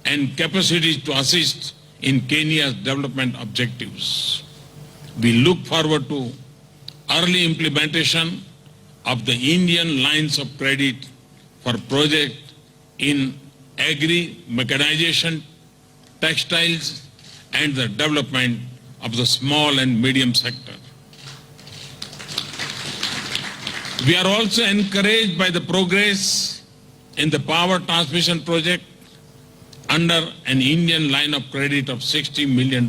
and capacity to assist in Kenya's development objectives. We look forward to early implementation of the Indian lines of credit for projects in agri-mechanization, textiles, and the development of the small and medium sector. We are also encouraged by the progress in the power transmission project under an Indian line of credit of $60 million.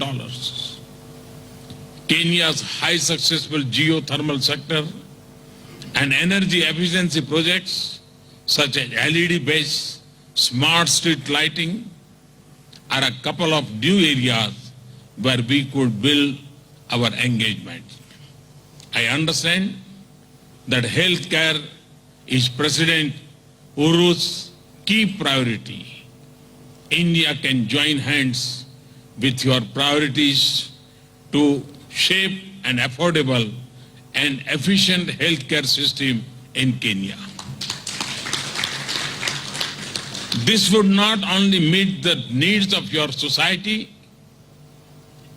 Kenya's high successful geothermal sector and energy efficiency projects such as LED-based smart street lighting are a couple of new areas where we could build our engagement. I understand that healthcare is President Uhuru's key priority. India can join hands with your priorities to shape an affordable and efficient healthcare system in Kenya. This would not only meet the needs of your society,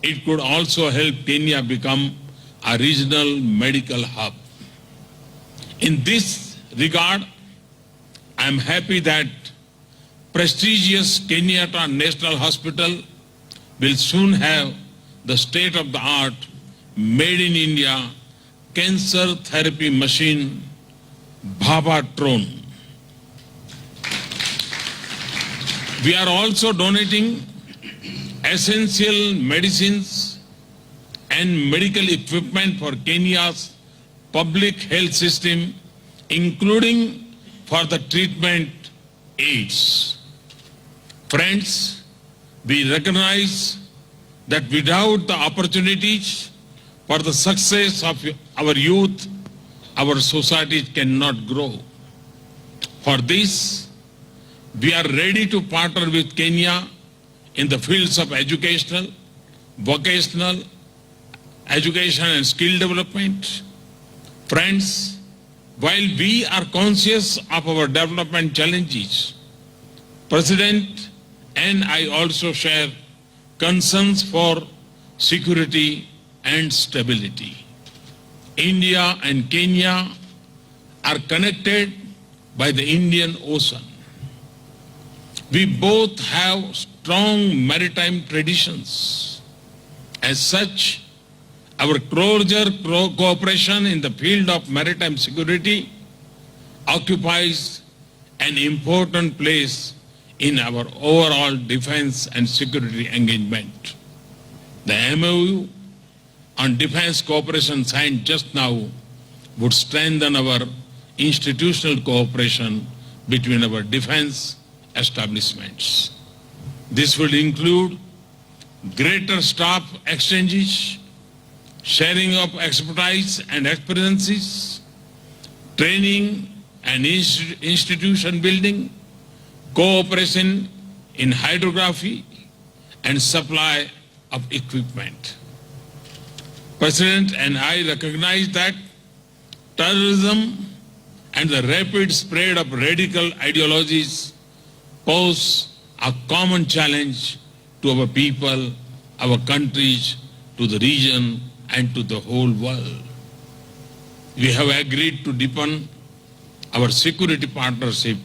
it could also help Kenya become a regional medical hub. In this regard, I am happy that prestigious Kenyatta National Hospital will soon have the state-of-the-art, made in India cancer therapy machine, Bhavatron. We are also donating essential medicines and medical equipment for Kenya's public health system, including for the treatment AIDS. Friends, we recognize that without the opportunities for the success of our youth, our society cannot grow. For this, we are ready to partner with Kenya in the fields of educational, vocational, education and skill development. Friends, while we are conscious of our development challenges, President and I also share concerns for security and stability. India and Kenya are connected by the Indian Ocean. We both have strong maritime traditions. As such, our closer cooperation in the field of maritime security occupies an important place in our overall defense and security engagement. The MOU on defense cooperation signed just now would strengthen our institutional cooperation between our defense establishments. This will include greater staff exchanges, sharing of expertise and experiences, training and institution building, cooperation in hydrography, and supply of equipment. President and I recognize that terrorism and the rapid spread of radical ideologies pose a common challenge to our people, our countries, to the region, and to the whole world. We have agreed to deepen our security partnership,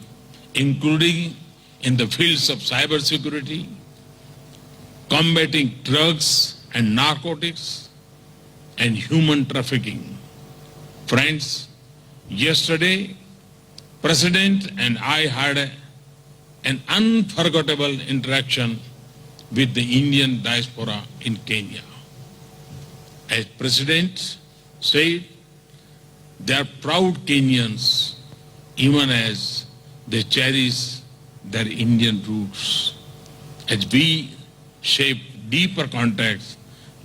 including in the fields of cybersecurity, combating drugs and narcotics, and human trafficking. Friends, yesterday, President and I had an unforgettable interaction with the Indian diaspora in Kenya. As President said, they are proud Kenyans, even as they cherish their Indian roots. As we shape deeper contacts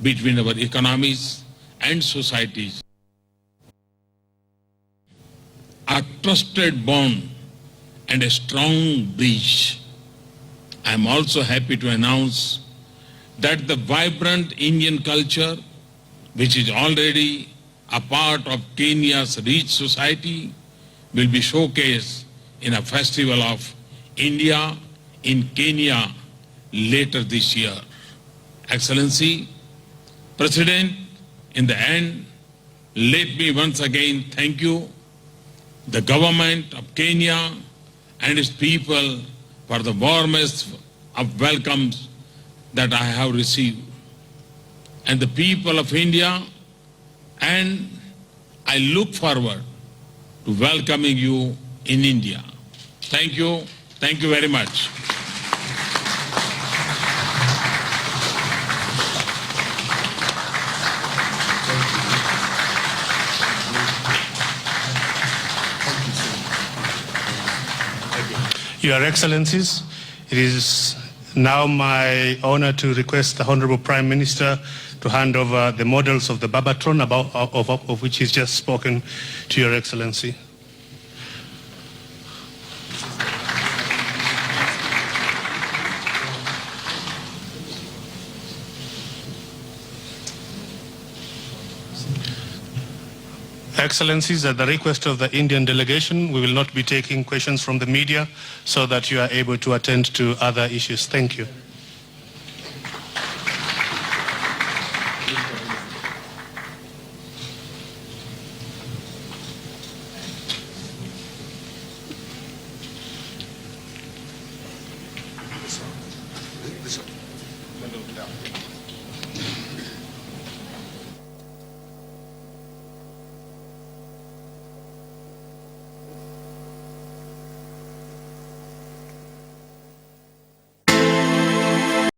between our economies and societies, a trusted bond and a strong bridge. I am also happy to announce that the vibrant Indian culture, which is already a part of Kenya's rich society, will be showcased in a festival of India in Kenya later this year. Excellency, President, in the end, let me once again thank you, the government of Kenya and its people, for the warmest of welcomes that I have received. And the people of India, and I look forward to welcoming you in India. Thank you. Thank you very much. Your Excellencies, it is now my honor to request the Honorable Prime Minister to hand over the models of the Babatron, of which he's just spoken to Your Excellency. Excellencies, at the request of the Indian delegation, we will not be taking questions from the media so that you are able to attend to other issues. Thank you.